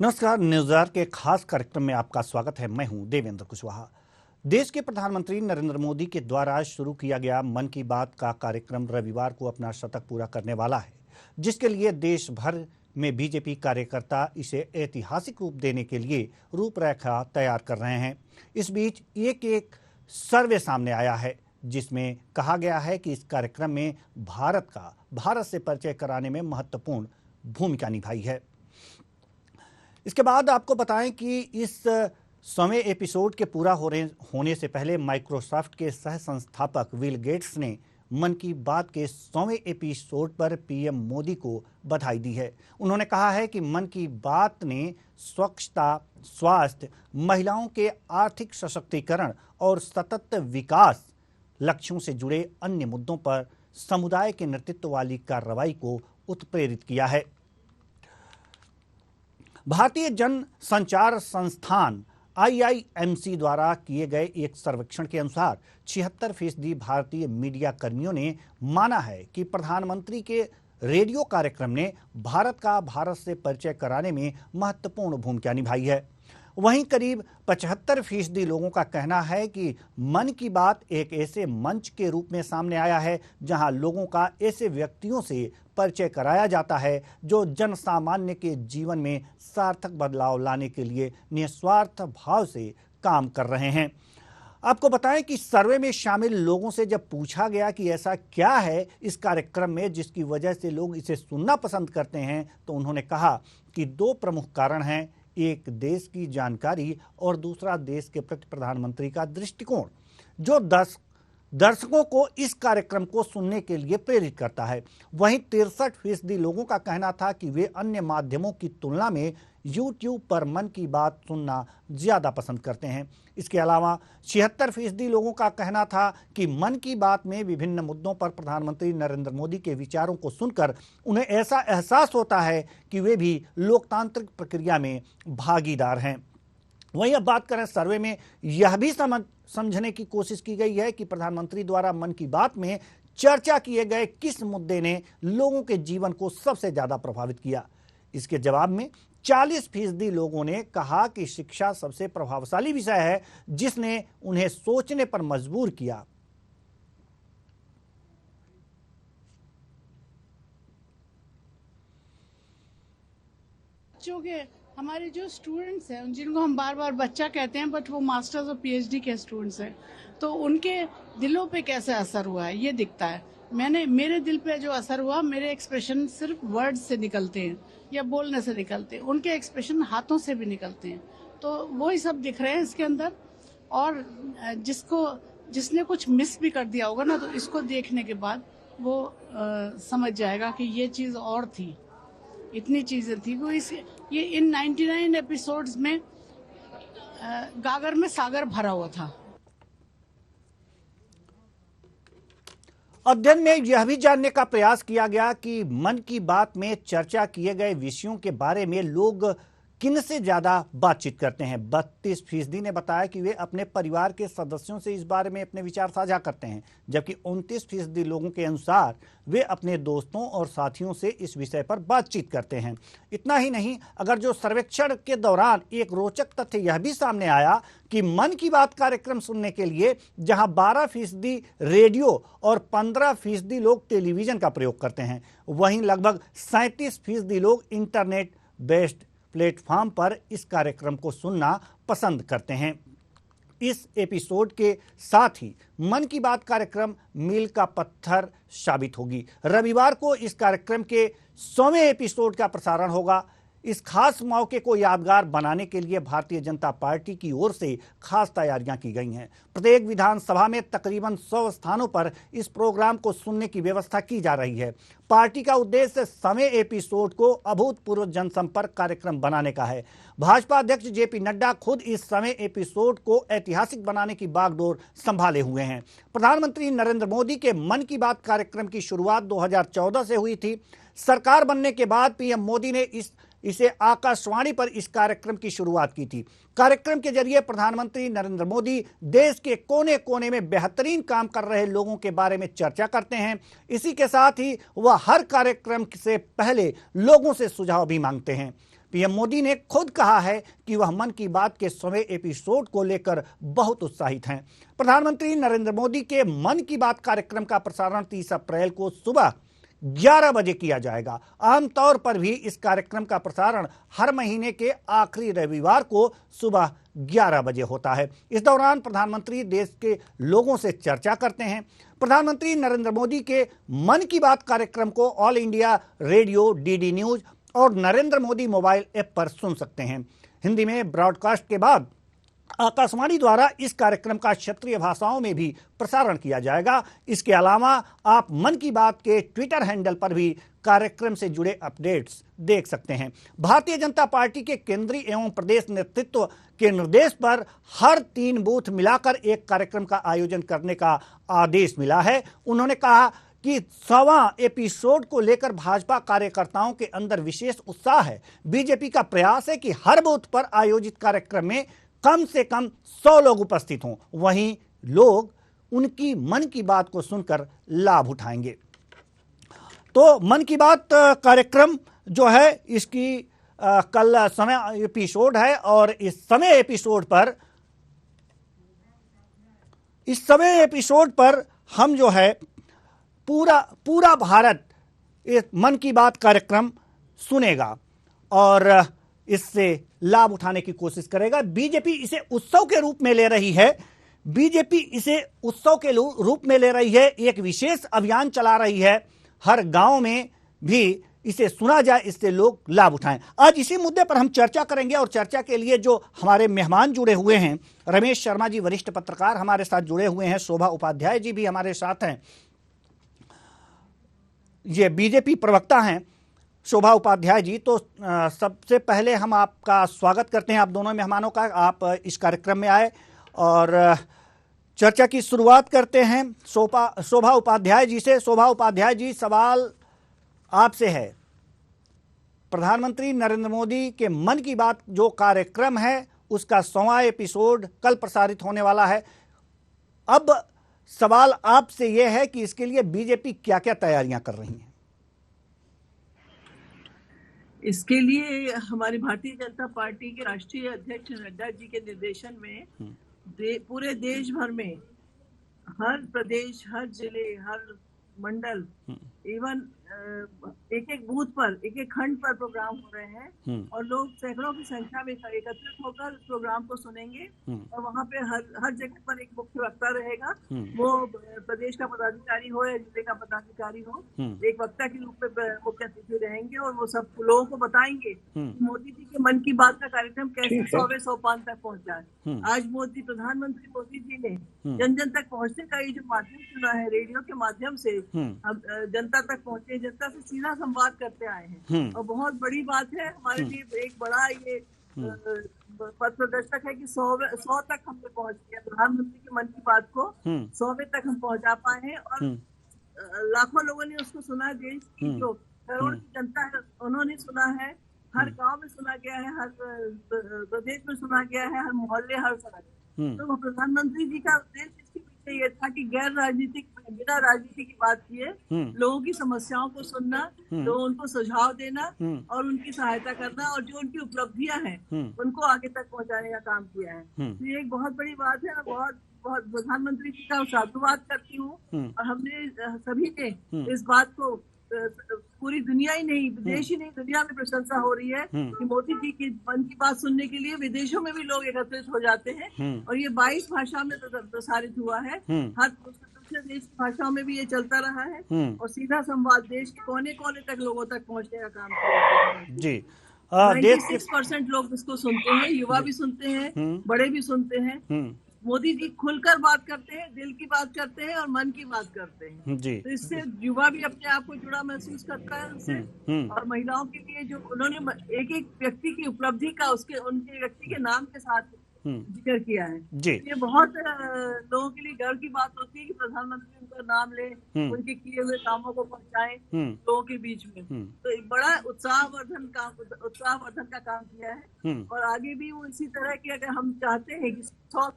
नमस्कार। न्यूज़आवर के खास कार्यक्रम में आपका स्वागत है। मैं हूं देवेंद्र कुशवाहा। देश के प्रधानमंत्री नरेंद्र मोदी के द्वारा शुरू किया गया मन की बात का कार्यक्रम रविवार को अपना शतक पूरा करने वाला है, जिसके लिए देश भर में बीजेपी कार्यकर्ता इसे ऐतिहासिक रूप देने के लिए रूपरेखा तैयार कर रहे हैं। इस बीच एक सर्वे सामने आया है जिसमें कहा गया है कि इस कार्यक्रम में भारत से परिचय कराने में महत्वपूर्ण भूमिका निभाई है। इसके बाद आपको बताएं कि इस 100वें एपिसोड के पूरा होने से पहले माइक्रोसॉफ्ट के सह संस्थापक बिल गेट्स ने मन की बात के 100वें एपिसोड पर पीएम मोदी को बधाई दी है। उन्होंने कहा है कि मन की बात ने स्वच्छता, स्वास्थ्य, महिलाओं के आर्थिक सशक्तिकरण और सतत विकास लक्ष्यों से जुड़े अन्य मुद्दों पर समुदाय के नेतृत्व वाली कार्रवाई को उत्प्रेरित किया है। भारतीय जन संचार संस्थान IIMC द्वारा किए गए एक सर्वेक्षण के अनुसार 76% भारतीय मीडिया कर्मियों ने माना है कि प्रधानमंत्री के रेडियो कार्यक्रम ने भारत से परिचय कराने में महत्वपूर्ण भूमिका निभाई है। वहीं करीब 75% लोगों का कहना है कि मन की बात एक ऐसे मंच के रूप में सामने आया है जहां लोगों का ऐसे व्यक्तियों से परिचय कराया जाता है जो जन सामान्य के जीवन में सार्थक बदलाव लाने के लिए निस्वार्थ भाव से काम कर रहे हैं। आपको बताएं कि सर्वे में शामिल लोगों से जब पूछा गया कि ऐसा क्या है इस कार्यक्रम में जिसकी वजह से लोग इसे सुनना पसंद करते हैं, तो उन्होंने कहा कि 2 प्रमुख कारण हैं। एक, देश की जानकारी और दूसरा, देश के प्रति प्रधानमंत्री का दृष्टिकोण, जो दर्शकों को इस कार्यक्रम को सुनने के लिए प्रेरित करता है। वहीं 63% लोगों का कहना था कि वे अन्य माध्यमों की तुलना में YouTube पर मन की बात सुनना ज़्यादा पसंद करते हैं। इसके अलावा 76% लोगों का कहना था कि मन की बात में विभिन्न मुद्दों पर प्रधानमंत्री नरेंद्र मोदी के विचारों को सुनकर उन्हें ऐसा एहसास होता है कि वे भी लोकतांत्रिक प्रक्रिया में भागीदार हैं। वहीं अब बात करें, सर्वे में यह भी समझने की कोशिश की गई है कि प्रधानमंत्री द्वारा मन की बात में चर्चा किए गए किस मुद्दे ने लोगों के जीवन को सबसे ज्यादा प्रभावित किया। इसके जवाब में 40% लोगों ने कहा कि शिक्षा सबसे प्रभावशाली विषय है जिसने उन्हें सोचने पर मजबूर किया। हमारे जो स्टूडेंट्स हैं, जिनको हम बार बार बच्चा कहते हैं बट वो मास्टर्स और PhD के स्टूडेंट्स हैं, तो उनके दिलों पे कैसे असर हुआ है ये दिखता है। मेरे दिल पे जो असर हुआ, मेरे एक्सप्रेशन सिर्फ वर्ड्स से निकलते हैं या बोलने से निकलते हैं, उनके एक्सप्रेशन हाथों से भी निकलते हैं। तो वही सब दिख रहे हैं इसके अंदर। और जिसने कुछ मिस भी कर दिया होगा ना, तो इसको देखने के बाद वो समझ जाएगा कि ये चीज़ और थी, इतनी चीजें थी। वो ये इन 99 एपिसोड्स में गागर में सागर भरा हुआ था। अध्ययन में यह भी जानने का प्रयास किया गया कि मन की बात में चर्चा किए गए विषयों के बारे में लोग किन से ज्यादा बातचीत करते हैं। 32% ने बताया कि वे अपने परिवार के सदस्यों से इस बारे में अपने विचार साझा करते हैं, जबकि 29% लोगों के अनुसार वे अपने दोस्तों और साथियों से इस विषय पर बातचीत करते हैं। इतना ही नहीं, अगर जो सर्वेक्षण के दौरान एक रोचक तथ्य यह भी सामने आया कि मन की बात कार्यक्रम सुनने के लिए जहां 12% रेडियो और 15% लोग टेलीविजन का प्रयोग करते हैं, वहीं लगभग 37% लोग इंटरनेट बेस्ड प्लेटफॉर्म पर इस कार्यक्रम को सुनना पसंद करते हैं। इस एपिसोड के साथ ही मन की बात कार्यक्रम मील का पत्थर साबित होगी। रविवार को इस कार्यक्रम के 100वें एपिसोड का प्रसारण होगा। इस खास मौके को यादगार बनाने के लिए भारतीय जनता पार्टी की ओर से खास तैयारियां की गई हैं। प्रत्येक विधानसभा में तकरीबन 100 स्थानों पर इस प्रोग्राम को सुनने की व्यवस्था की जा रही है। पार्टी का उद्देश्य 100वें एपिसोड को अभूतपूर्व जनसंपर्क कार्यक्रम बनाने का है। भाजपा अध्यक्ष JP नड्डा खुद इस 100वें एपिसोड को ऐतिहासिक बनाने की बागडोर संभाले हुए हैं। प्रधानमंत्री नरेंद्र मोदी के मन की बात कार्यक्रम की शुरुआत 2014 से हुई थी। सरकार बनने के बाद पीएम मोदी ने इसे आकाशवाणी पर इस कार्यक्रम की शुरुआत की थी। कार्यक्रम के जरिए प्रधानमंत्री नरेंद्र मोदी देश के कोने कोने में बेहतरीन काम कर रहे लोगों के बारे में चर्चा करते हैं। इसी के साथ ही वह हर कार्यक्रम से पहले लोगों से सुझाव भी मांगते हैं। पीएम मोदी ने खुद कहा है कि वह मन की बात के 100वें एपिसोड को लेकर बहुत उत्साहित हैं। प्रधानमंत्री नरेंद्र मोदी के मन की बात कार्यक्रम का प्रसारण 30 अप्रैल को सुबह 11 बजे किया जाएगा। आमतौर पर भी इस कार्यक्रम का प्रसारण हर महीने के आखिरी रविवार को सुबह 11 बजे होता है। इस दौरान प्रधानमंत्री देश के लोगों से चर्चा करते हैं। प्रधानमंत्री नरेंद्र मोदी के मन की बात कार्यक्रम को all India radio, DD news और नरेंद्र मोदी मोबाइल ऐप पर सुन सकते हैं। हिंदी में ब्रॉडकास्ट के बाद आकाशवाणी द्वारा इस कार्यक्रम का क्षेत्रीय भाषाओं में भी प्रसारण किया जाएगा। इसके अलावा आप मन की बात के ट्विटर हैंडल पर भी कार्यक्रम से जुड़े अपडेट्स देख सकते हैं। भारतीय जनता पार्टी के केंद्रीय एवं प्रदेश नेतृत्व के निर्देश पर हर 3 बूथ मिलाकर एक कार्यक्रम का आयोजन करने का आदेश मिला है। उन्होंने कहा कि 100वां एपिसोड को लेकर भाजपा कार्यकर्ताओं के अंदर विशेष उत्साह है। बीजेपी का प्रयास है कि हर बूथ पर आयोजित कार्यक्रम में कम से कम 100 लोग उपस्थित हों, वहीं लोग उनकी मन की बात को सुनकर लाभ उठाएंगे। तो मन की बात कार्यक्रम जो है इसकी कल समय एपिसोड है और इस समय एपिसोड पर हम जो है पूरा भारत इस मन की बात कार्यक्रम सुनेगा और इससे लाभ उठाने की कोशिश करेगा। बीजेपी इसे उत्सव के रूप में ले रही है। एक विशेष अभियान चला रही है। हर गांव में भी इसे सुना जाए, इससे लोग लाभ उठाएं। आज इसी मुद्दे पर हम चर्चा करेंगे और चर्चा के लिए जो हमारे मेहमान जुड़े हुए हैं, रमेश शर्मा जी वरिष्ठ पत्रकार हमारे साथ जुड़े हुए हैं, शोभा उपाध्याय जी भी हमारे साथ हैं, ये बीजेपी प्रवक्ता हैं शोभा उपाध्याय जी। तो सबसे पहले हम आपका स्वागत करते हैं, आप दोनों मेहमानों का। आप इस कार्यक्रम में आए और चर्चा की शुरुआत करते हैं शोभा उपाध्याय जी से। शोभा उपाध्याय जी, सवाल आपसे है, प्रधानमंत्री नरेंद्र मोदी के मन की बात जो कार्यक्रम है उसका 100वां एपिसोड कल प्रसारित होने वाला है। अब सवाल आपसे यह है कि इसके लिए बीजेपी क्या क्या तैयारियां कर रही है? इसके लिए हमारी भारतीय जनता पार्टी के राष्ट्रीय अध्यक्ष नड्डा जी के निर्देशन में पूरे देश भर में हर प्रदेश, हर जिले, हर मंडल, इवन एक बूथ पर, एक खंड पर प्रोग्राम हो रहे हैं और लोग सैकड़ों की संख्या में एकत्रित होकर इस प्रोग्राम को सुनेंगे और वहाँ पे हर जगह पर एक मुख्य वक्ता रहेगा। वो प्रदेश का पदाधिकारी हो या जिले का पदाधिकारी हो, एक वक्ता के रूप में मुख्य अतिथि रहेंगे और वो सब लोगों को बताएंगे मोदी जी के मन की बात का कार्यक्रम कैसे 100वें सोपान तक पहुँचा है। आज प्रधानमंत्री मोदी जी ने जन जन तक पहुँचने का ये जो माध्यम चुना है, रेडियो के माध्यम से हम जनता तक पहुँचे, जनता से सीधा संवाद करते आए हैं और बहुत बड़ी बात है हमारे लिए। एक बड़ा ये पथ प्रदर्शक है कि 100 तक हमने पहुंच गया। प्रधानमंत्री के मन की बात को 100वें तक हम पहुंचा पाए हैं और लाखों लोगों ने उसको सुना। देश की जो करोड़ की जनता है उन्होंने सुना है, हर गांव में सुना गया है, हर प्रदेश में सुना गया है, हर मोहल्ले, हर सड़क। तो प्रधानमंत्री जी का उद्देश्य इसके पीछे ये था कि गैर राजनीतिक, बिना राजनीति की बात किए लोगों की समस्याओं को सुनना, तो उनको सुझाव देना और उनकी सहायता करना और जो उनकी उपलब्धियां हैं उनको आगे तक पहुंचाने का काम किया है। तो ये एक बहुत बड़ी बात है। बहुत प्रधानमंत्री जी का साधुवाद करती हूँ और हमने सभी ने इस बात को, पूरी दुनिया ही नहीं, विदेश ही नहीं, दुनिया में प्रशंसा हो रही है कि मोदी जी की मन की बात सुनने के लिए विदेशों में भी लोग एकत्रित हो जाते हैं और ये 22 भाषा में प्रसारित हुआ है। हर दूसरे देश की भाषाओं में भी ये चलता रहा है और सीधा संवाद देश के कोने कोने तक लोगों तक पहुंचने का काम किया जी। 96% लोग इसको सुनते हैं, युवा भी सुनते हैं, बड़े भी सुनते हैं। मोदी जी खुलकर बात करते हैं, दिल की बात करते हैं और मन की बात करते हैं जी। तो इससे युवा भी अपने आप को जुड़ा महसूस करता है उनसे और महिलाओं के लिए जो उन्होंने एक व्यक्ति की उपलब्धि का उनके व्यक्ति के नाम के साथ जिक्र किया है जी। ये बहुत लोगों के लिए गर्व की बात होती है कि प्रधानमंत्री उनका नाम ले, उनके किए हुए कामों को पहुंचाएं लोगों के बीच में। तो एक बड़ा उत्साहवर्धन का काम किया है और आगे भी वो इसी तरह की, अगर हम चाहते हैं कि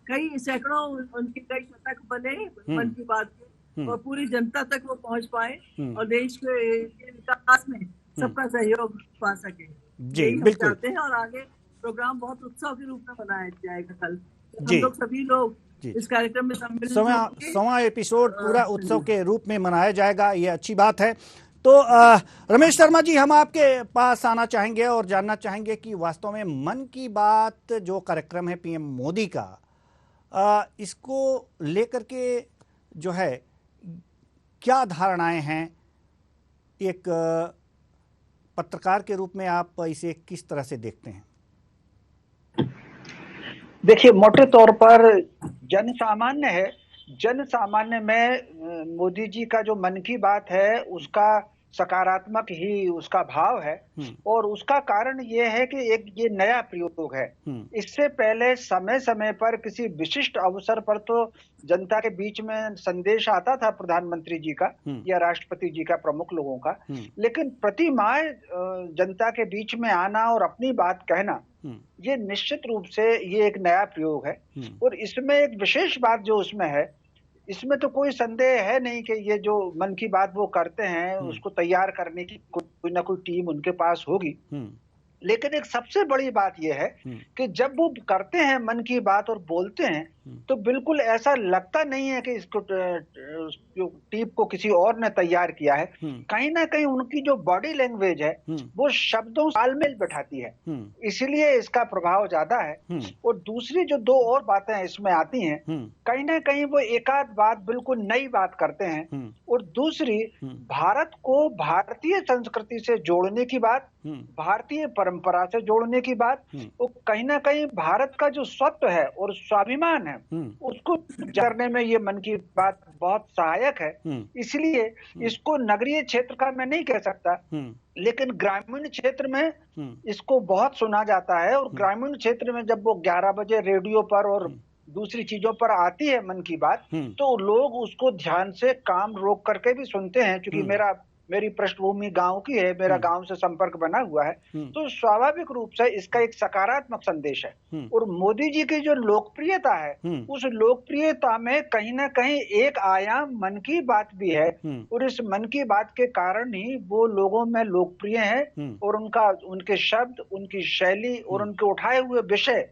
कई सैकड़ों उनके कई शतक बने मन की बात के और पूरी जनता तक वो पहुंच पाए और देश के विकास में सबका सहयोग पा सके। जी यही हम बिल्कुल चाहते हैं। और आगे प्रोग्राम बहुत उत्सव के रूप में मनाया जाएगा कल। जी हम लोग सभी लोग जी इस कार्यक्रम में सम्मिलित सवा होंगे। सवा एपिसोड पूरा उत्सव जी। के रूप में मनाया जाएगा, ये अच्छी बात है। तो रमेश शर्मा जी, हम आपके पास आना चाहेंगे और जानना चाहेंगे कि वास्तव में मन की बात जो कार्यक्रम है पीएम मोदी का, इसको लेकर के जो है क्या धारणाएं हैं, एक पत्रकार के रूप में आप इसे किस तरह से देखते हैं? देखिए, मोटे तौर पर जनसामान्य है। जनसामान्य में मोदी जी का जो मन की बात है उसका सकारात्मक ही उसका भाव है। और उसका कारण ये है कि एक ये नया प्रयोग है। इससे पहले समय समय पर किसी विशिष्ट अवसर पर तो जनता के बीच में संदेश आता था प्रधानमंत्री जी का या राष्ट्रपति जी का, प्रमुख लोगों का, लेकिन प्रति माह जनता के बीच में आना और अपनी बात कहना, ये निश्चित रूप से ये एक नया प्रयोग है। और इसमें एक विशेष बात जो उसमें है, इसमें तो कोई संदेह है नहीं कि ये जो मन की बात वो करते हैं उसको तैयार करने की कोई ना कोई टीम उनके पास होगी। लेकिन एक सबसे बड़ी बात यह है कि जब वो करते हैं मन की बात और बोलते हैं तो बिल्कुल ऐसा लगता नहीं है कि इसको टीम को किसी और ने तैयार किया है। कहीं ना कहीं उनकी जो बॉडी लैंग्वेज है वो शब्दों से तालमेल बैठाती है, इसीलिए इसका प्रभाव ज्यादा है। और दूसरी जो दो और बातें इसमें आती हैं, कहीं ना कहीं वो एकाध बात बिल्कुल नई बात करते हैं। और दूसरी, भारत को भारतीय संस्कृति से जोड़ने की बात, भारतीय परंपरा से जोड़ने की बात, वो कहीं ना कहीं भारत का जो स्वत्व है और स्वाभिमान है उसको करने में ये मन की बात बहुत सहायक है। इसलिए इसको नगरीय क्षेत्र का मैं नहीं कह सकता, लेकिन ग्रामीण क्षेत्र में इसको बहुत सुना जाता है। और ग्रामीण क्षेत्र में जब वो 11 बजे रेडियो पर और दूसरी चीजों पर आती है मन की बात, तो लोग उसको ध्यान से काम रोक करके भी सुनते हैं। क्योंकि मेरी पृष्ठभूमि गांव की है, मेरा गांव से संपर्क बना हुआ है, तो स्वाभाविक रूप से इसका एक सकारात्मक संदेश है। और मोदी जी की जो लोकप्रियता है, उस लोकप्रियता में कहीं ना कहीं एक आयाम मन की बात भी है। और इस मन की बात के कारण ही वो लोगों में लोकप्रिय है। और उनके शब्द, उनकी शैली और उनके उठाए हुए विषय,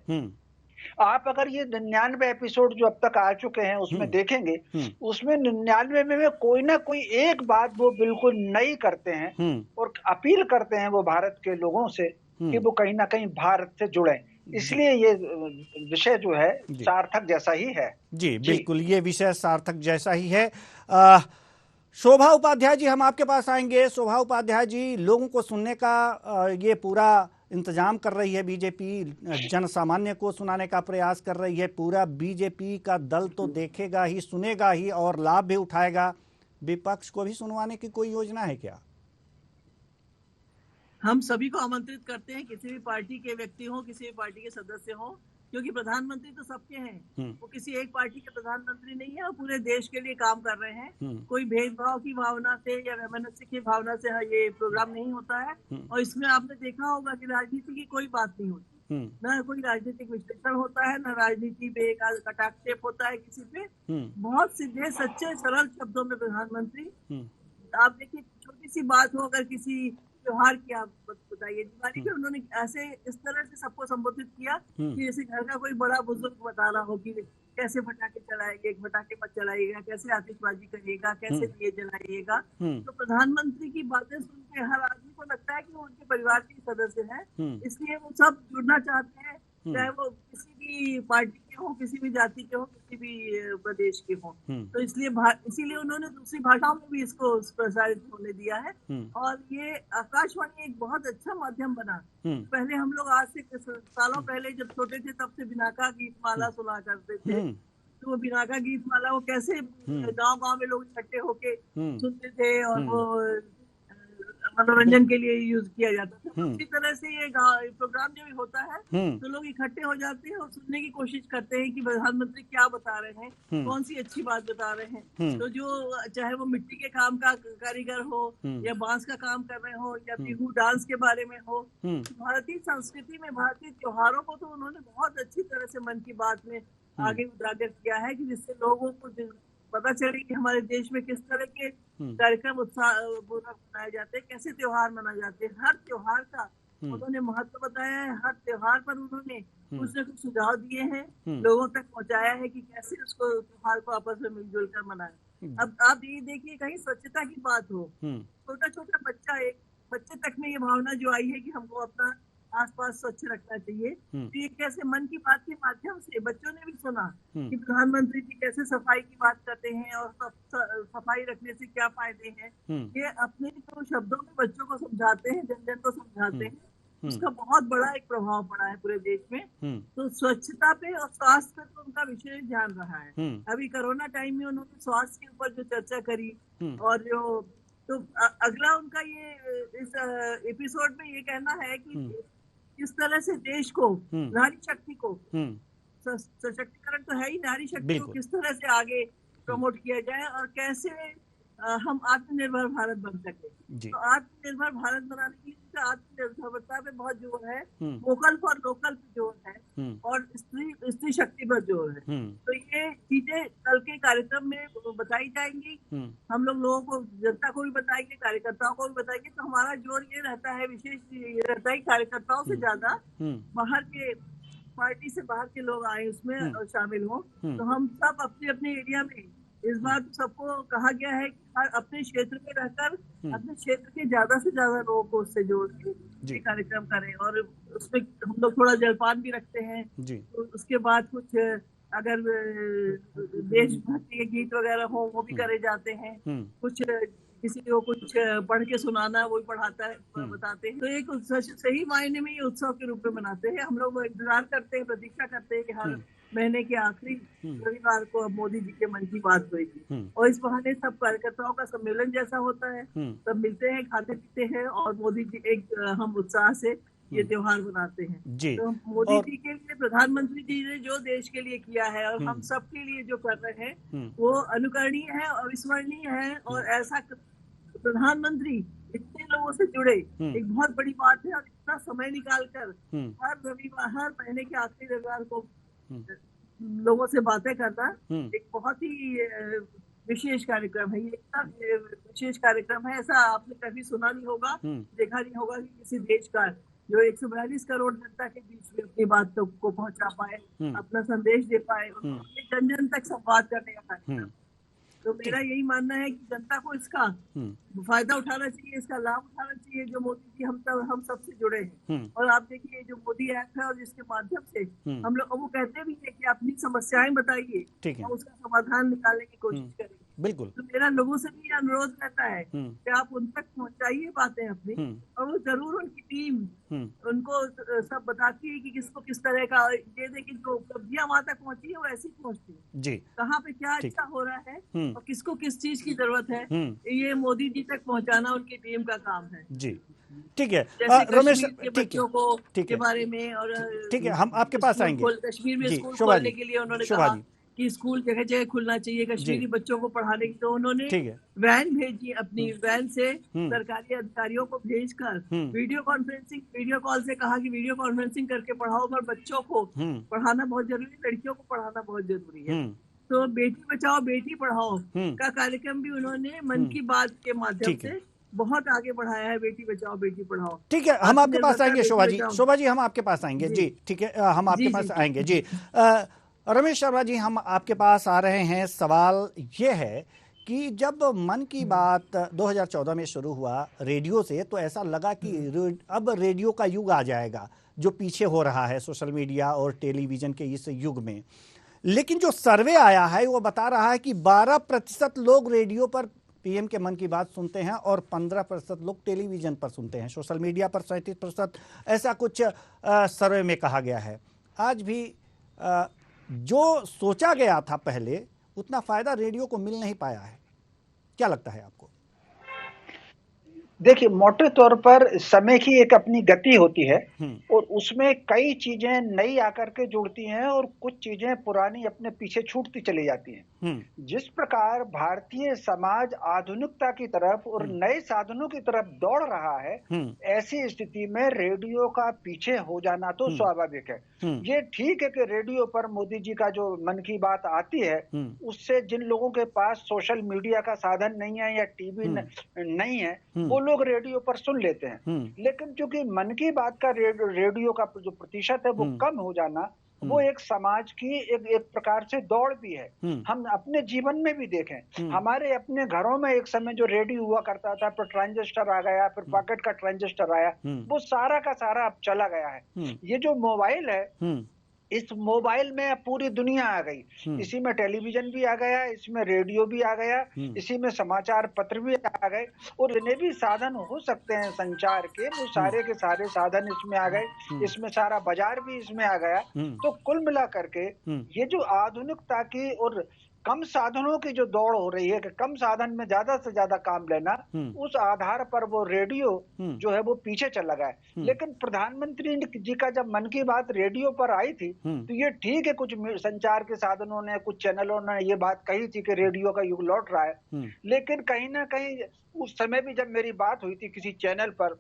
आप अगर ये 99 एपिसोड जो अब तक आ चुके हैं उसमें देखेंगे, उसमें 99 में कोई ना कोई एक बात वो बिल्कुल नई करते हैं और अपील करते हैं वो भारत के लोगों से कि वो कहीं ना कहीं भारत से जुड़े। इसलिए ये विषय जो है सार्थक जैसा ही है। जी बिल्कुल, ये विषय सार्थक जैसा ही है। शोभा उपाध्याय जी, हम आपके पास आएंगे। शोभा उपाध्याय जी, लोगों को सुनने का ये पूरा इंतजाम कर रही है बीजेपी, जनसामान्य को सुनाने का प्रयास कर रही है। पूरा बीजेपी का दल तो देखेगा ही, सुनेगा ही और लाभ भी उठाएगा। विपक्ष को भी सुनवाने की कोई योजना है क्या? हम सभी को आमंत्रित करते हैं, किसी भी पार्टी के व्यक्ति हो, किसी भी पार्टी के सदस्य हो, क्योंकि प्रधानमंत्री तो सबके हैं। वो किसी एक पार्टी के प्रधानमंत्री नहीं है और पूरे देश के लिए काम कर रहे हैं। कोई भेदभाव की भावना से या वैमनस्य की भावना से ये प्रोग्राम नहीं होता है। और इसमें आपने देखा होगा कि राजनीति की कोई बात नहीं होती, न कोई राजनीतिक विश्लेषण होता है, न राजनीति पे कटाक्षेप होता है किसी पे। बहुत सीधे सच्चे सरल शब्दों में प्रधानमंत्री, आप देखिए छोटी सी बात हो, अगर किसी त्योहार की आप बताइए, दिवाली पे उन्होंने ऐसे इस तरह से सबको संबोधित किया कि जैसे घर का कोई बड़ा बुजुर्ग बता रहा हो कि कैसे पटाखे चलाएंगे, पटाखे मत चलाइएगा, कैसे आतिशबाजी करिएगा, कैसे दिए जलाइएगा। तो प्रधानमंत्री की बातें सुन के हर आदमी को लगता है कि वो उनके परिवार के सदस्य हैं, इसलिए वो सब जुड़ना चाहते हैं, चाहे वो किसी भी पार्टी के हो, किसी भी जाति के हो, किसी भी प्रदेश के हो। तो इसीलिए उन्होंने दूसरी भाषाओं में भी इसको प्रसारित होने दिया है। और ये आकाशवाणी एक बहुत अच्छा माध्यम बना। पहले हम लोग आज से सालों पहले जब छोटे थे तब से बिनाका गीत माला सुना करते थे। तो वो बिनाका गीत माला वो कैसे गांव-गांव में लोग इकट्ठे होके सुनते थे और वो मनोरंजन के लिए यूज किया जाता था। उसी तरह से ये प्रोग्राम जब होता है तो लोग इकट्ठे हो जाते हैं और सुनने की कोशिश करते हैं कि प्रधानमंत्री क्या बता रहे हैं, कौन सी अच्छी बात बता रहे हैं। तो जो चाहे वो मिट्टी के काम का कारीगर हो या बांस का काम कर रहे हो या बिहू डांस के बारे में हो, भारतीय संस्कृति में भारतीय त्योहारों को तो उन्होंने बहुत अच्छी तरह से मन की बात में आगे उजागर किया है कि जिससे लोगों को पता चले कि हमारे देश में किस तरह के कार्यक्रम उत्साहपूर्वक मनाए जाते हैं, कैसे त्योहार मनाए जाते हैं। हर त्योहार का उन्होंने महत्व बताया है। हर त्योहार पर उन्होंने कुछ न कुछ सुझाव दिए हैं, लोगों तक पहुंचाया है कि कैसे उसको त्योहार को आपस में मिलजुल कर मनाएं। अब आप ये देखिए, कहीं स्वच्छता की बात हो, छोटा छोटा बच्चा, एक बच्चे तक में ये भावना जो आई है कि हमको अपना आसपास स्वच्छ रखना चाहिए। तो ये कैसे मन की बात के माध्यम से बच्चों ने भी सुना कि प्रधानमंत्री जी कैसे सफाई की बात करते हैं और सफाई रखने से क्या फायदे हैं। ये अपने तो शब्दों में बच्चों को समझाते हैं, जन जन को समझाते हैं। उसका बहुत बड़ा एक प्रभाव पड़ा है पूरे देश में। तो स्वच्छता पे और स्वास्थ्य पे तो उनका विशेष ध्यान रहा है। अभी कोरोना टाइम में उन्होंने स्वास्थ्य के ऊपर जो चर्चा करी, और जो तो अगला उनका ये इस एपिसोड में ये कहना है कि किस तरह से देश को, नारी शक्ति को, सशक्तिकरण तो है ही, नारी शक्ति को किस तरह से आगे प्रमोट किया जाए और कैसे हम आत्मनिर्भर भारत बन सके। तो आत्मनिर्भर भारत बनाने के लिए आत्मनिर्भरता पे बहुत जोर है, वोकल फॉर लोकल पे जोर है, और स्त्री शक्ति पर जोर है। तो ये चीजें कल के कार्यक्रम में बताई जाएंगी। हम लोगों को, जनता को भी बताएंगे, कार्यकर्ताओं को भी बताएंगे। तो हमारा जोर ये रहता है, विशेष ये रहता है, कार्यकर्ताओं से ज्यादा बाहर के, पार्टी से बाहर के लोग आए उसमें और शामिल हो। तो हम सब अपने अपने एरिया में, इस बार सबको कहा गया है कि अपने क्षेत्र में रहकर अपने क्षेत्र के ज्यादा से ज्यादा लोगों को उससे जोड़ के कार्यक्रम करें। और उसमें हम लोग थोड़ा जलपान भी रखते हैं। तो उसके बाद कुछ अगर देशभक्ति के गीत वगैरह हो वो भी करे जाते हैं। कुछ किसी को कुछ पढ़ के सुनाना, वो भी पढ़ाता है, बताते हैं। तो एक सही मायने में ये उत्सव के रूप में मनाते हैं। हम लोग इंतजार करते हैं, प्रतीक्षा करते हैं कि हर महीने के आखिरी रविवार को अब मोदी जी के मन की बात होगी, और इस बहाने सब कार्यकर्ताओं का सम्मेलन जैसा होता है। सब मिलते हैं, खाते पीते हैं, और मोदी जी एक हम उत्साह से ये त्योहार मनाते हैं। तो मोदी जी के लिए, प्रधानमंत्री जी ने जो देश के लिए किया है और हम सब के लिए जो कर रहे हैं, वो अनुकरणीय है, अविस्मरणीय है। और ऐसा प्रधानमंत्री इतने लोगों से जुड़े, एक बहुत बड़ी बात है। और इतना समय निकाल कर हर रविवार, हर महीने के आखिरी रविवार को लोगों से बातें करना एक बहुत ही विशेष कार्यक्रम है। ये इतना विशेष कार्यक्रम है, ऐसा आपने कभी सुना नहीं होगा, देखा नहीं होगा कि किसी देश का जो 142 करोड़ जनता के बीच में अपनी बात को पहुंचा पाए, अपना संदेश दे पाए, जन जन तक संवाद करने का कार्यक्रम। तो मेरा यही मानना है कि जनता को इसका फायदा उठाना चाहिए, इसका लाभ उठाना चाहिए, जो मोदी जी हम सबसे जुड़े हैं। और आप देखिए, जो मोदी ऐप है और जिसके माध्यम से हम लोग, वो कहते भी है कि अपनी समस्याएं बताइए, हम उसका समाधान निकालने की कोशिश करेंगे। बिल्कुल। तो मेरा लोगों से भी अनुरोध रहता है कि आप उन तक पहुंचाइए बातें अपनी, और वो जरूर उनकी टीम उनको सब बताती है कि किसको किस तरह का, ये देखिए जो उपलब्धियां वहां तक पहुंची है वो ऐसी पहुंचती है जी, कहाँ पे क्या अच्छा हो रहा है और किसको किस चीज की जरूरत है, ये मोदी जी तक पहुंचाना उनकी टीम का काम है जी। ठीक है रमेश, बच्चों को के बारे में, और ठीक है, हम आपके पास आएंगे। कश्मीर में स्कूल खोलने के लिए उन्होंने कहा कि स्कूल जगह जगह खुलना चाहिए कश्मीरी बच्चों को पढ़ाने की। तो उन्होंने वैन भेजी, अपनी वैन से सरकारी अधिकारियों को भेजकर वीडियो कॉल से कहा कि वीडियो कॉन्फ्रेंसिंग करके पढ़ाओ, पर बच्चों को पढ़ाना बहुत जरूरी है, लड़कियों को पढ़ाना बहुत जरूरी है। तो बेटी बचाओ बेटी पढ़ाओ का कार्यक्रम भी उन्होंने मन की बात के माध्यम से बहुत आगे बढ़ाया है। बेटी बचाओ बेटी पढ़ाओ। ठीक है, हम आपके पास आएंगे शोभा जी हम आपके पास आएंगे जी। ठीक है, हम आपके पास आएंगे जी। रमेश शर्मा जी, हम आपके पास आ रहे हैं। सवाल ये है कि जब मन की बात 2014 में शुरू हुआ रेडियो से, तो ऐसा लगा कि अब रेडियो का युग आ जाएगा, जो पीछे हो रहा है सोशल मीडिया और टेलीविजन के इस युग में। लेकिन जो सर्वे आया है वो बता रहा है कि 12% लोग रेडियो पर पीएम के मन की बात सुनते हैं और 15% लोग टेलीविजन पर सुनते हैं। सोशल मीडिया पर 37%, ऐसा कुछ सर्वे में कहा गया है। आज भी जो सोचा गया था पहले, उतना फायदा रेडियो को मिल नहीं पाया है। क्या लगता है आपको? देखिए, मोटे तौर पर समय की एक अपनी गति होती है और उसमें कई चीजें नई आकर के जुड़ती हैं और कुछ चीजें पुरानी अपने पीछे छूटती चली जाती हैं। जिस प्रकार भारतीय समाज आधुनिकता की तरफ और नए साधनों की तरफ दौड़ रहा है, ऐसी स्थिति में रेडियो का पीछे हो जाना तो स्वाभाविक है। ये ठीक है कि रेडियो पर मोदी जी का जो मन की बात आती है, उससे जिन लोगों के पास सोशल मीडिया का साधन नहीं है या टीवी नहीं है, वो लोग रेडियो पर सुन लेते हैं। लेकिन चूंकि मन की बात का रेडियो का जो प्रतिशत है वो कम हो जाना, वो एक समाज की एक प्रकार से दौड़ भी है। हम अपने जीवन में भी देखें, हमारे अपने घरों में एक समय जो रेडियो हुआ करता था, फिर ट्रांजिस्टर आ गया, फिर पॉकेट का ट्रांजिस्टर आया, वो सारा का सारा अब चला गया है। ये जो मोबाइल है, इस मोबाइल में पूरी दुनिया आ गई। इसी में टेलीविजन भी आ गया, इसमें रेडियो भी आ गया, इसी में समाचार पत्र भी आ गए, और जितने भी साधन हो सकते हैं संचार के, वो सारे के सारे साधन इसमें आ गए। इसमें सारा बाजार भी इसमें आ गया। तो कुल मिला करके ये जो आधुनिकता की और कम साधनों की जो दौड़ हो रही है कि कम साधन में ज्यादा से ज्यादा काम लेना, उस आधार पर वो रेडियो जो है वो पीछे चला गया है। लेकिन प्रधानमंत्री जी का जब मन की बात रेडियो पर आई थी, तो ये ठीक है, कुछ संचार के साधनों ने, कुछ चैनलों ने ये बात कही थी कि रेडियो का युग लौट रहा है। लेकिन कहीं ना कहीं उस समय भी जब मेरी बात हुई थी किसी चैनल पर,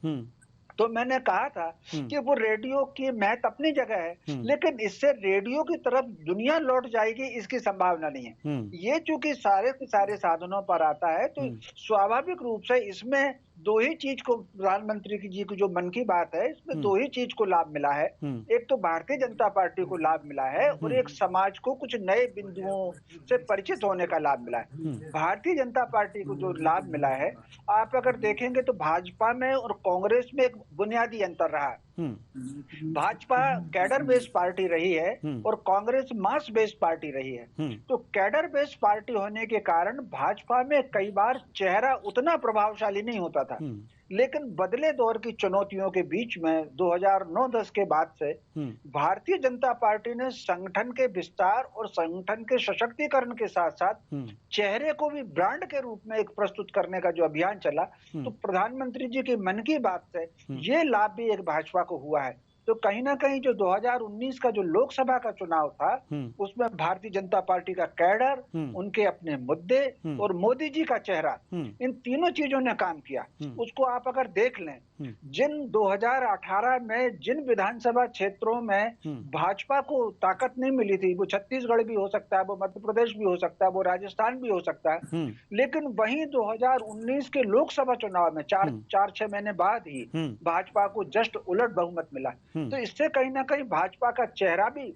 तो मैंने कहा था कि वो रेडियो की महत्व अपनी जगह है, लेकिन इससे रेडियो की तरफ दुनिया लौट जाएगी इसकी संभावना नहीं है। ये चूंकि सारे के सारे साधनों पर आता है, तो स्वाभाविक रूप से इसमें दो ही चीज को, प्रधानमंत्री जी की जो मन की बात है, इसमें दो ही चीज को लाभ मिला है। एक तो भारतीय जनता पार्टी को लाभ मिला है, और एक समाज को कुछ नए बिंदुओं से परिचित होने का लाभ मिला है। भारतीय जनता पार्टी को जो लाभ मिला है, आप अगर देखेंगे तो भाजपा में और कांग्रेस में एक बुनियादी अंतर रहा है। भाजपा कैडर बेस्ड पार्टी रही है और कांग्रेस मास बेस्ड पार्टी रही है। तो कैडर बेस्ड पार्टी होने के कारण भाजपा में कई बार चेहरा उतना प्रभावशाली नहीं होता था, लेकिन बदले दौर की चुनौतियों के बीच में 2009-10 के बाद से भारतीय जनता पार्टी ने संगठन के विस्तार और संगठन के सशक्तिकरण के साथ साथ चेहरे को भी ब्रांड के रूप में एक प्रस्तुत करने का जो अभियान चला, तो प्रधानमंत्री जी के मन की बात से ये लाभ भी एक भाजपा को हुआ है। तो कहीं ना कहीं जो 2019 का जो लोकसभा का चुनाव था, उसमें भारतीय जनता पार्टी का कैडर, उनके अपने मुद्दे और मोदी जी का चेहरा, इन तीनों चीजों ने काम किया। उसको आप अगर देख लें, जिन 2018 में जिन विधानसभा क्षेत्रों में भाजपा को ताकत नहीं मिली थी, वो छत्तीसगढ़ भी हो सकता है, वो मध्य प्रदेश भी हो सकता है, वो राजस्थान भी हो सकता है, लेकिन वहीं 2019 के लोकसभा चुनाव में 4-6 महीने बाद ही भाजपा को जस्ट उलट बहुमत मिला। तो इससे कहीं ना कहीं भाजपा का चेहरा भी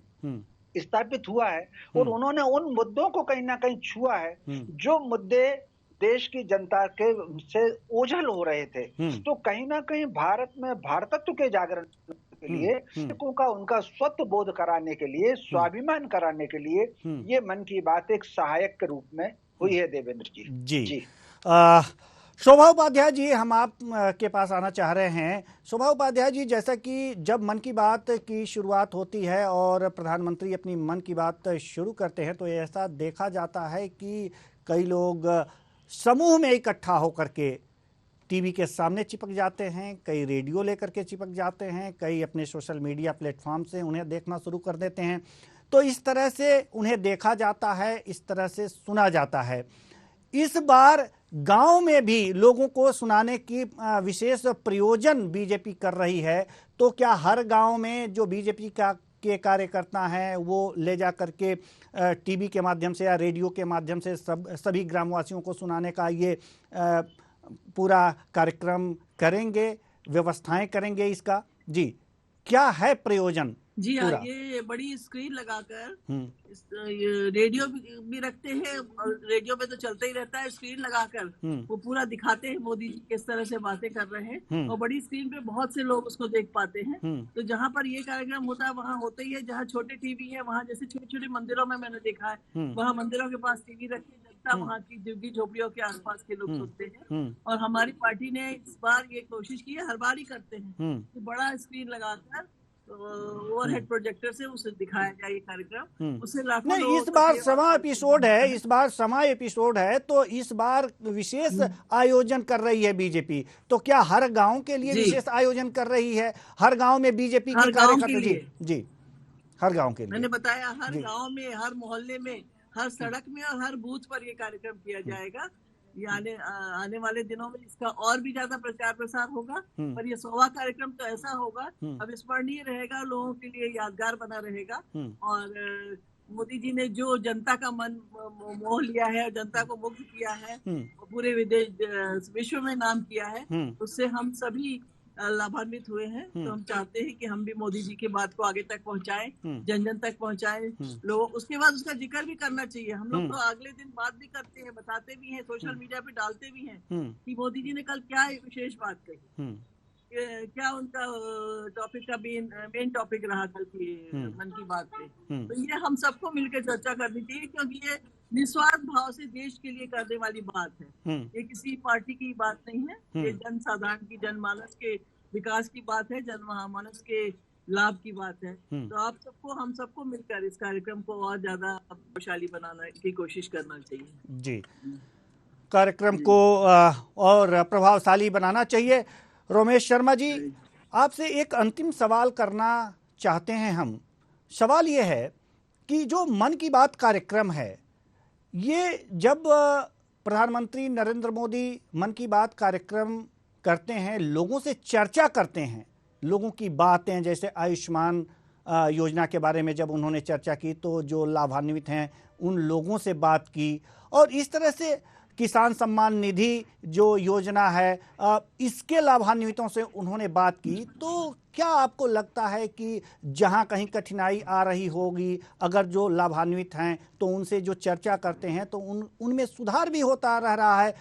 स्थापित हुआ है, और उन्होंने उन मुद्दों को कहीं ना कहीं छुआ है जो मुद्दे देश की जनता के से ओझल हो रहे थे। तो कहीं ना कहीं भारत में भारतत्व के जागरण के लिए, लोगों का उनका स्वत्व बोध कराने के लिए, स्वाभिमान कराने के लिए ये मन की बात एक सहायक के रूप में हुई है। देवेंद्र जी। शोभा उपाध्याय जी, हम आप के पास आना चाह रहे हैं। शोभा उपाध्याय जी, जैसा कि जब मन की बात की शुरुआत होती है और प्रधानमंत्री अपनी मन की बात शुरू करते हैं, तो ऐसा देखा जाता है कि कई लोग समूह में इकट्ठा होकर के टीवी के सामने चिपक जाते हैं, कई रेडियो लेकर के चिपक जाते हैं, कई अपने सोशल मीडिया प्लेटफॉर्म से उन्हें देखना शुरू कर देते हैं। तो इस तरह से उन्हें देखा जाता है, इस तरह से सुना जाता है। इस बार गांव में भी लोगों को सुनाने की विशेष प्रयोजन बीजेपी कर रही है। तो क्या हर गांव में जो बीजेपी के कार्यकर्ता हैं वो ले जा करके टीवी के माध्यम से या रेडियो के माध्यम से सभी ग्रामवासियों को सुनाने का ये पूरा कार्यक्रम करेंगे, व्यवस्थाएं करेंगे इसका? जी, क्या है प्रयोजन? जी हाँ, ये बड़ी स्क्रीन लगाकर रेडियो भी रखते हैं, और रेडियो पे तो चलता ही रहता है, स्क्रीन लगाकर वो पूरा दिखाते हैं मोदी जी किस तरह से बातें कर रहे हैं, और बड़ी स्क्रीन पे बहुत से लोग उसको देख पाते हैं। तो जहाँ पर ये कार्यक्रम होता है वहाँ होता ही है, जहाँ छोटे टीवी है वहाँ, जैसे छोटे छोटे मंदिरों में मैंने देखा है, वहाँ मंदिरों के पास टीवी रखी, जनता वहाँ की झुग्गी झोपड़ियों के आसपास के लोग सुनते हैं। और हमारी पार्टी ने इस बार ये कोशिश की है, हर बार ही करते हैं कि बड़ा स्क्रीन लगाकर ओवरहेड प्रोजेक्टर से उसे दिखाया जाए ये कार्यक्रम, उससे लाखों लोग। नहीं, इस बार समा एपिसोड है, इस बार समा एपिसोड है, तो इस बार विशेष आयोजन कर रही है बीजेपी। तो क्या हर गांव के लिए विशेष आयोजन कर रही है? हर गांव में बीजेपी के कार्यकर्ता? जी, हर गांव के लिए मैंने बताया, हर गांव में, हर मोहल्ले में, हर सड़क में और हर बूथ पर ये कार्यक्रम किया जाएगा। ये आने वाले दिनों में इसका और भी ज्यादा प्रचार प्रसार होगा। पर ये 100वां कार्यक्रम तो ऐसा होगा, अविस्मरणीय रहेगा, लोगों के लिए यादगार बना रहेगा। और मोदी जी ने जो जनता का मन मोह लिया है, जनता को मुग्ध किया है, पूरे विश्व में नाम किया है, उससे हम सभी लाभान्वित हुए हैं। तो हम चाहते हैं कि हम भी मोदी जी की बात को आगे तक पहुंचाएं, जन जन तक पहुंचाएं। लोग उसके बाद उसका जिक्र भी करना चाहिए। हम लोग तो अगले दिन बात भी करते हैं, बताते भी हैं, सोशल मीडिया पे डालते भी हैं कि मोदी जी ने कल क्या विशेष बात कही, क्या उनका टॉपिक का मेन टॉपिक रहा कल की मन की बात पे। तो ये हम सबको मिलकर चर्चा करनी चाहिए, क्योंकि ये निस्वार्थ भाव से देश के लिए करने वाली बात है। ये किसी पार्टी की बात नहीं है, ये जन साधारण की, जनमानस के विकास की बात है, जनमानस के लाभ की बात है। तो आप सबको, हम सबको मिलकर इस कार्यक्रम को और ज्यादा प्रभावशाली बनाने की कोशिश करना चाहिए। जी, कार्यक्रम को और प्रभावशाली बनाना चाहिए। रोमेश शर्मा जी, आपसे एक अंतिम सवाल करना चाहते हैं हम। सवाल ये है कि जो मन की बात कार्यक्रम है, ये जब प्रधानमंत्री नरेंद्र मोदी मन की बात कार्यक्रम करते हैं, लोगों से चर्चा करते हैं, लोगों की बातें, जैसे आयुष्मान योजना के बारे में जब उन्होंने चर्चा की तो जो लाभान्वित हैं उन लोगों से बात की, और इस तरह से किसान सम्मान निधि जो योजना है इसके लाभान्वितों से उन्होंने बात की, तो क्या आपको लगता है कि जहां कहीं कठिनाई आ रही होगी, अगर जो लाभान्वित हैं तो उनसे जो चर्चा करते हैं तो उनमें सुधार भी होता रह रहा है?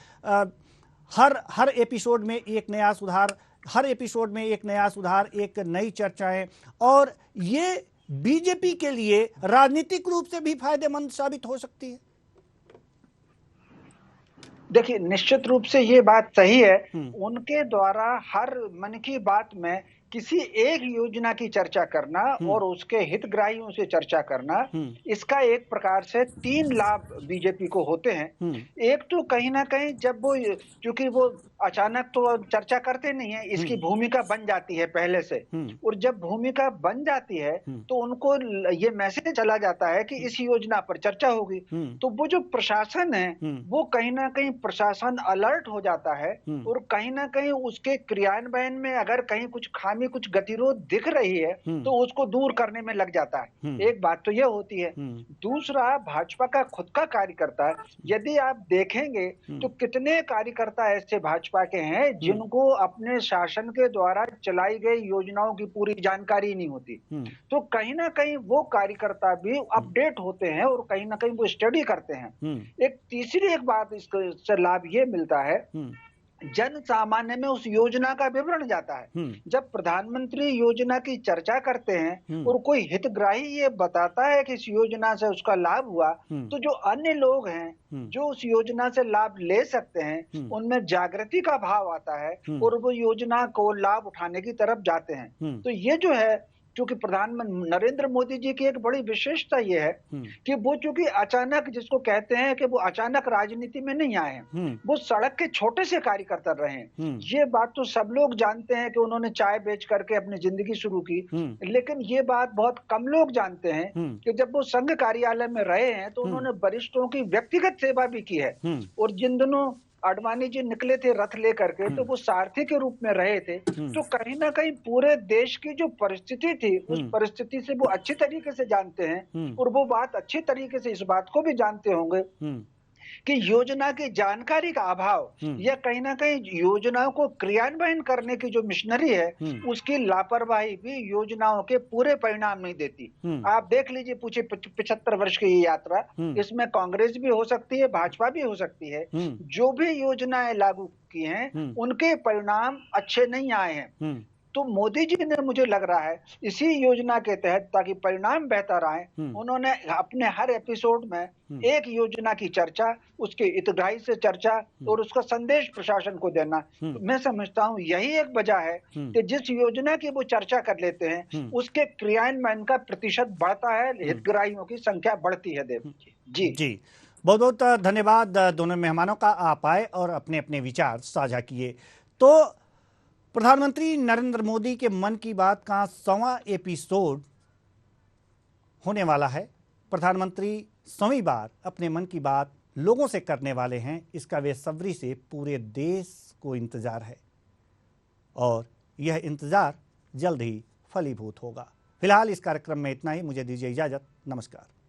हर एपिसोड में एक नया सुधार, हर एपिसोड में एक नया सुधार, एक नई चर्चाएं, और ये बीजेपी के लिए राजनीतिक रूप से भी फायदेमंद साबित हो सकती है। देखिए, निश्चित रूप से ये बात सही है। उनके द्वारा हर मन की बात में किसी एक योजना की चर्चा करना और उसके हितग्राहियों से चर्चा करना, इसका एक प्रकार से 3 लाभ बीजेपी को होते हैं। एक तो कहीं ना कहीं जब वो, क्योंकि वो अचानक तो चर्चा करते नहीं है, इसकी भूमिका बन जाती है पहले से, और जब भूमिका बन जाती है तो उनको ये मैसेज चला जाता है कि इस योजना पर चर्चा होगी। तो वो जो प्रशासन है वो कहीं ना कहीं प्रशासन अलर्ट हो जाता है, और कहीं ना कहीं उसके क्रियान्वयन में अगर कहीं कुछ खामी, कुछ गतिरोध दिख रही है तो उसको दूर करने में लग जाता है। एक बात तो यह होती है। दूसरा, भाजपा का खुद का कार्यकर्ता, यदि आप देखेंगे तो कितने कार्यकर्ता ऐसे भाजपा के हैं जिनको अपने शासन के द्वारा चलाई गई योजनाओं की पूरी जानकारी नहीं होती। तो कहीं ना कहीं वो कार्यकर्ता भी अपडेट होते हैं और कहीं ना कहीं वो स्टडी करते हैं। एक तीसरी एक बात इससे लाभ ये मिलता है, जन सामान्य में उस योजना का विवरण जाता है। जब प्रधानमंत्री योजना की चर्चा करते हैं और कोई हितग्राही ये बताता है कि इस योजना से उसका लाभ हुआ, तो जो अन्य लोग हैं जो उस योजना से लाभ ले सकते हैं, उनमें जागृति का भाव आता है और वो योजना को लाभ उठाने की तरफ जाते हैं। तो ये जो है, क्योंकि प्रधानमंत्री नरेंद्र मोदी जी की एक बड़ी विशेषता ये है कि वो चूंकि अचानक, जिसको कहते हैं कि वो अचानक राजनीति में नहीं आए हैं, वो सड़क के छोटे से कार्यकर्ता रहे हैं। ये बात तो सब लोग जानते हैं कि उन्होंने चाय बेच करके अपनी जिंदगी शुरू की, लेकिन ये बात बहुत कम लोग जानते हैं कि जब वो संघ कार्यालय में रहे हैं तो उन्होंने वरिष्ठों की व्यक्तिगत सेवा भी की है। और जिन दिनों आडवाणी जी निकले थे रथ लेकर के, तो वो सारथी के रूप में रहे थे। तो कहीं ना कहीं पूरे देश की जो परिस्थिति थी, उस परिस्थिति से वो अच्छी तरीके से जानते हैं, और वो बात अच्छी तरीके से इस बात को भी जानते होंगे कि योजना की जानकारी का अभाव या कहीं ना कहीं योजनाओं को क्रियान्वयन करने की जो मिशनरी है उसकी लापरवाही भी योजनाओं के पूरे परिणाम नहीं देती। आप देख लीजिए, पूछे 75 वर्ष की ये यात्रा, इसमें कांग्रेस भी हो सकती है, भाजपा भी हो सकती है, जो भी योजनाएं लागू की हैं उनके परिणाम अच्छे नहीं आए हैं। तो मोदी जी ने, मुझे लग रहा है, इसी योजना के तहत, ताकि परिणाम बेहतर आए, उन्होंने अपने हर एपिसोड में एक योजना की चर्चा, उसके हितग्राही से चर्चा और उसका संदेश प्रशासन को देना। मैं समझता हूं यही एक वजह है कि जिस योजना की वो चर्चा कर लेते हैं उसके क्रियान्वयन का प्रतिशत बढ़ता है, हितग्राहियों की संख्या बढ़ती है। देव जी जी, बहुत बहुत धन्यवाद दोनों मेहमानों का, आप आए और अपने अपने विचार साझा किए। तो प्रधानमंत्री नरेंद्र मोदी के मन की बात का 100वां एपिसोड होने वाला है। प्रधानमंत्री 100वीं बार अपने मन की बात लोगों से करने वाले हैं, इसका बेसब्री से पूरे देश को इंतजार है और यह इंतजार जल्द ही फलीभूत होगा। फिलहाल इस कार्यक्रम में इतना ही, मुझे दीजिए इजाजत, नमस्कार।